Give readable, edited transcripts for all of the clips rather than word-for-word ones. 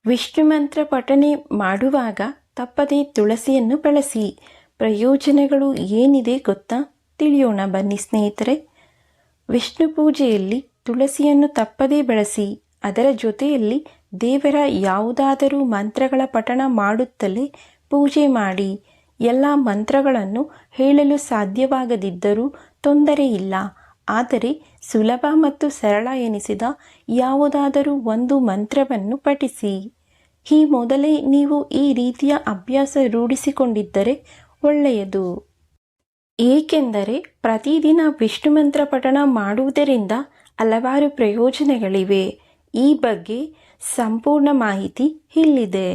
ವಿಷ್ಣು ಮಂತ್ರ ಪಠನೆ ಮಾಡುವಾಗ ತಪ್ಪದೇ ತುಳಸಿಯನ್ನು ಬಳಸಿ. ಪ್ರಯೋಜನಗಳು ಏನಿದೆ ಗೊತ್ತಾ? ತಿಳಿಯೋಣ ಬನ್ನಿ ಸ್ನೇಹಿತರೆ. ವಿಷ್ಣು ಪೂಜೆಯಲ್ಲಿ ತುಳಸಿಯನ್ನು ತಪ್ಪದೇ ಬಳಸಿ. ಅದರ ಜೊತೆಯಲ್ಲಿ ದೇವರ ಯಾವುದಾದರೂ ಮಂತ್ರಗಳ ಪಠಣ ಮಾಡುತ್ತಲೇ ಪೂಜೆ ಮಾಡಿ. ಎಲ್ಲ ಮಂತ್ರಗಳನ್ನು ಹೇಳಲು ಸಾಧ್ಯವಾಗದಿದ್ದರೂ ತೊಂದರೆ ಇಲ್ಲ. ಆದರೆ ಸುಲಭ ಮತ್ತು ಸರಳ ಎನಿಸಿದ ಯಾವುದಾದರೂ ಒಂದು ಮಂತ್ರವನ್ನು ಪಠಿಸಿ. ಈ ಮೊದಲೇ ನೀವು ಈ ರೀತಿಯ ಅಭ್ಯಾಸ ರೂಢಿಸಿಕೊಂಡಿದ್ದರೆ ಒಳ್ಳೆಯದು. ಏಕೆಂದರೆ ಪ್ರತಿದಿನ ವಿಷ್ಣು ಮಂತ್ರ ಪಠಣ ಮಾಡುವುದರಿಂದ ಹಲವಾರು ಪ್ರಯೋಜನಗಳಿವೆ. ಈ ಬಗ್ಗೆ ಸಂಪೂರ್ಣ ಮಾಹಿತಿ ಇಲ್ಲಿದೆ.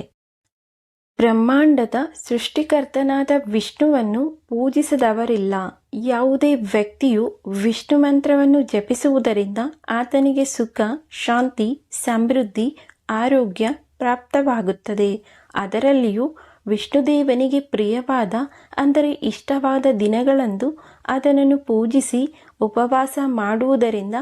ಬ್ರಹ್ಮಾಂಡದ ಸೃಷ್ಟಿಕರ್ತನಾದ ವಿಷ್ಣುವನ್ನು ಪೂಜಿಸದವರಿಲ್ಲ. ಯಾವುದೇ ವ್ಯಕ್ತಿಯು ವಿಷ್ಣು ಮಂತ್ರವನ್ನು ಜಪಿಸುವುದರಿಂದ ಆತನಿಗೆ ಸುಖ, ಶಾಂತಿ, ಸಮೃದ್ಧಿ, ಆರೋಗ್ಯ ಪ್ರಾಪ್ತವಾಗುತ್ತದೆ. ಅದರಲ್ಲಿಯೂ ವಿಷ್ಣುದೇವನಿಗೆ ಪ್ರಿಯವಾದ ಅಂದರೆ ಇಷ್ಟವಾದ ದಿನಗಳಂದು ಆತನನ್ನು ಪೂಜಿಸಿ ಉಪವಾಸ ಮಾಡುವುದರಿಂದ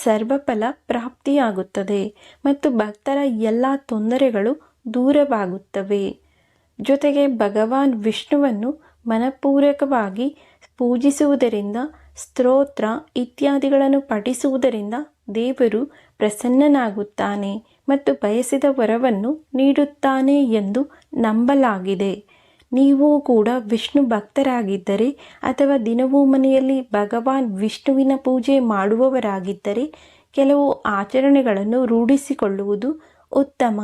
ಸರ್ವಫಲ ಪ್ರಾಪ್ತಿಯಾಗುತ್ತದೆ ಮತ್ತು ಭಕ್ತರ ಎಲ್ಲ ತೊಂದರೆಗಳು ದೂರವಾಗುತ್ತವೆ. ಜೊತೆಗೆ ಭಗವಾನ್ ವಿಷ್ಣುವನ್ನು ಮನಪೂರ್ವಕವಾಗಿ ಪೂಜಿಸುವುದರಿಂದ, ಸ್ತೋತ್ರ ಇತ್ಯಾದಿಗಳನ್ನು ಪಠಿಸುವುದರಿಂದ ದೇವರು ಪ್ರಸನ್ನನಾಗುತ್ತಾನೆ ಮತ್ತು ಬಯಸಿದ ವರವನ್ನು ನೀಡುತ್ತಾನೆ ಎಂದು ನಂಬಲಾಗಿದೆ. ನೀವು ಕೂಡ ವಿಷ್ಣು ಭಕ್ತರಾಗಿದ್ದರೆ ಅಥವಾ ದಿನವೂ ಮನೆಯಲ್ಲಿ ಭಗವಾನ್ ವಿಷ್ಣುವಿನ ಪೂಜೆ ಮಾಡುವವರಾಗಿದ್ದರೆ ಕೆಲವು ಆಚರಣೆಗಳನ್ನು ರೂಢಿಸಿಕೊಳ್ಳುವುದು ಉತ್ತಮ.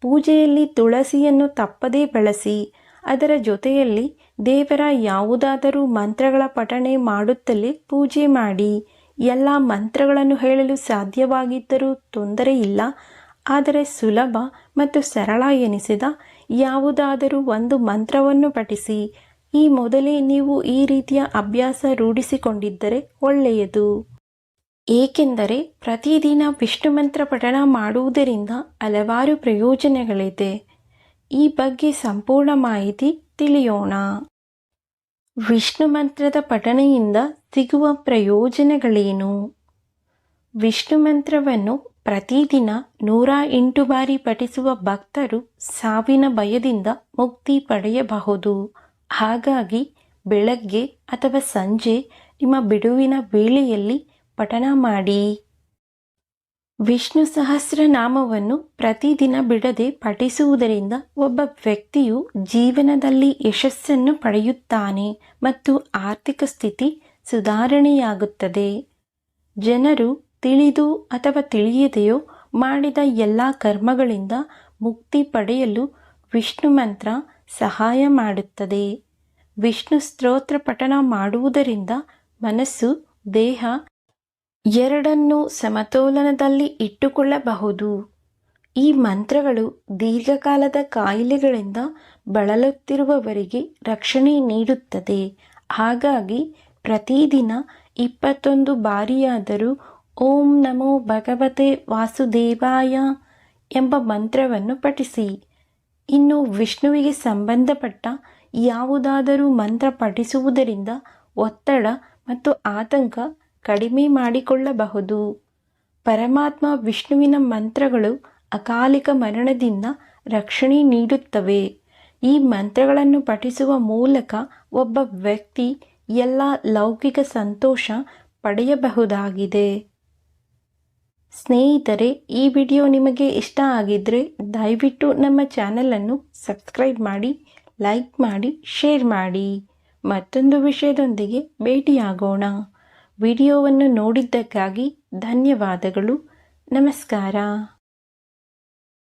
ಪೂಜೆಯಲ್ಲಿ ತುಳಸಿಯನ್ನು ತಪ್ಪದೇ ಬಳಸಿ. ಅದರ ಜೊತೆಯಲ್ಲಿ ದೇವರ ಯಾವುದಾದರೂ ಮಂತ್ರಗಳ ಪಠಣೆ ಮಾಡುತ್ತಲೇ ಪೂಜೆ ಮಾಡಿ. ಎಲ್ಲ ಮಂತ್ರಗಳನ್ನು ಹೇಳಲು ಸಾಧ್ಯವಾಗಿದ್ದರೂ ತೊಂದರೆ ಇಲ್ಲ. ಆದರೆ ಸುಲಭ ಮತ್ತು ಸರಳ ಎನಿಸಿದ ಯಾವುದಾದರೂ ಒಂದು ಮಂತ್ರವನ್ನು ಪಠಿಸಿ. ಈ ಮೊದಲೇ ನೀವು ಈ ರೀತಿಯ ಅಭ್ಯಾಸ ರೂಢಿಸಿಕೊಂಡಿದ್ದರೆ ಒಳ್ಳೆಯದು. ಏಕೆಂದರೆ ಪ್ರತಿದಿನ ವಿಷ್ಣು ಮಂತ್ರ ಪಠಣ ಮಾಡುವುದರಿಂದ ಹಲವಾರು ಪ್ರಯೋಜನಗಳಿದೆ. ಈ ಬಗ್ಗೆ ಸಂಪೂರ್ಣ ಮಾಹಿತಿ ತಿಳಿಯೋಣ. ವಿಷ್ಣು ಮಂತ್ರದ ಪಠಣೆಯಿಂದ ಸಿಗುವ ಪ್ರಯೋಜನಗಳೇನು? ವಿಷ್ಣು ಮಂತ್ರವನ್ನು ಪ್ರತಿದಿನ 108 ಬಾರಿ ಪಠಿಸುವ ಭಕ್ತರು ಸಾವಿನ ಭಯದಿಂದ ಮುಕ್ತಿ ಪಡೆಯಬಹುದು. ಹಾಗಾಗಿ ಬೆಳಗ್ಗೆ ಅಥವಾ ಸಂಜೆ ನಿಮ್ಮ ಬಿಡುವಿನ ವೇಳೆಯಲ್ಲಿ ಪಠಣ ಮಾಡಿ. ವಿಷ್ಣು ಸಹಸ್ರನಾಮವನ್ನು ಪ್ರತಿದಿನ ಬಿಡದೆ ಪಠಿಸುವುದರಿಂದ ಒಬ್ಬ ವ್ಯಕ್ತಿಯು ಜೀವನದಲ್ಲಿ ಯಶಸ್ಸನ್ನು ಪಡೆಯುತ್ತಾನೆ ಮತ್ತು ಆರ್ಥಿಕ ಸ್ಥಿತಿ ಸುಧಾರಣೆಯಾಗುತ್ತದೆ. ಜನರು ತಿಳಿದು ಅಥವಾ ತಿಳಿಯದೆಯೋ ಮಾಡಿದ ಎಲ್ಲ ಕರ್ಮಗಳಿಂದ ಮುಕ್ತಿ ಪಡೆಯಲು ವಿಷ್ಣು ಮಂತ್ರ ಸಹಾಯ ಮಾಡುತ್ತದೆ. ವಿಷ್ಣು ಸ್ತೋತ್ರ ಪಠಣ ಮಾಡುವುದರಿಂದ ಮನಸ್ಸು, ದೇಹ ಎರಡನ್ನೂ ಸಮತೋಲನದಲ್ಲಿ ಇಟ್ಟುಕೊಳ್ಳಬಹುದು. ಈ ಮಂತ್ರಗಳು ದೀರ್ಘಕಾಲದ ಕಾಯಿಲೆಗಳಿಂದ ಬಳಲುತ್ತಿರುವವರಿಗೆ ರಕ್ಷಣೆ ನೀಡುತ್ತದೆ. ಹಾಗಾಗಿ ಪ್ರತಿದಿನ 21 ಬಾರಿಯಾದರೂ ಓಂ ನಮೋ ಭಗವತೆ ವಾಸುದೇವಾಯ ಎಂಬ ಮಂತ್ರವನ್ನು ಪಠಿಸಿ. ಇನ್ನು ವಿಷ್ಣುವಿಗೆ ಸಂಬಂಧಪಟ್ಟ ಯಾವುದಾದರೂ ಮಂತ್ರ ಪಠಿಸುವುದರಿಂದ ಒತ್ತಡ ಮತ್ತು ಆತಂಕ ಕಡಿಮೆ ಮಾಡಿಕೊಳ್ಳಬಹುದು. ಪರಮಾತ್ಮ ವಿಷ್ಣುವಿನ ಮಂತ್ರಗಳು ಅಕಾಲಿಕ ಮರಣದಿಂದ ರಕ್ಷಣೆ ನೀಡುತ್ತವೆ. ಈ ಮಂತ್ರಗಳನ್ನು ಪಠಿಸುವ ಮೂಲಕ ಒಬ್ಬ ವ್ಯಕ್ತಿ ಎಲ್ಲ ಲೌಕಿಕ ಸಂತೋಷ ಪಡೆಯಬಹುದಾಗಿದೆ. ಸ್ನೇಹಿತರೆ, ಈ ವಿಡಿಯೋ ನಿಮಗೆ ಇಷ್ಟ ಆಗಿದ್ದರೆ ದಯವಿಟ್ಟು ನಮ್ಮ ಚಾನಲನ್ನು ಸಬ್ಸ್ಕ್ರೈಬ್ ಮಾಡಿ, ಲೈಕ್ ಮಾಡಿ, ಶೇರ್ ಮಾಡಿ. ಮತ್ತೊಂದು ವಿಷಯದೊಂದಿಗೆ ಭೇಟಿಯಾಗೋಣ. ವಿಡಿಯೋವನ್ನು ನೋಡಿದ್ದಕ್ಕಾಗಿ ಧನ್ಯವಾದಗಳು. ನಮಸ್ಕಾರ.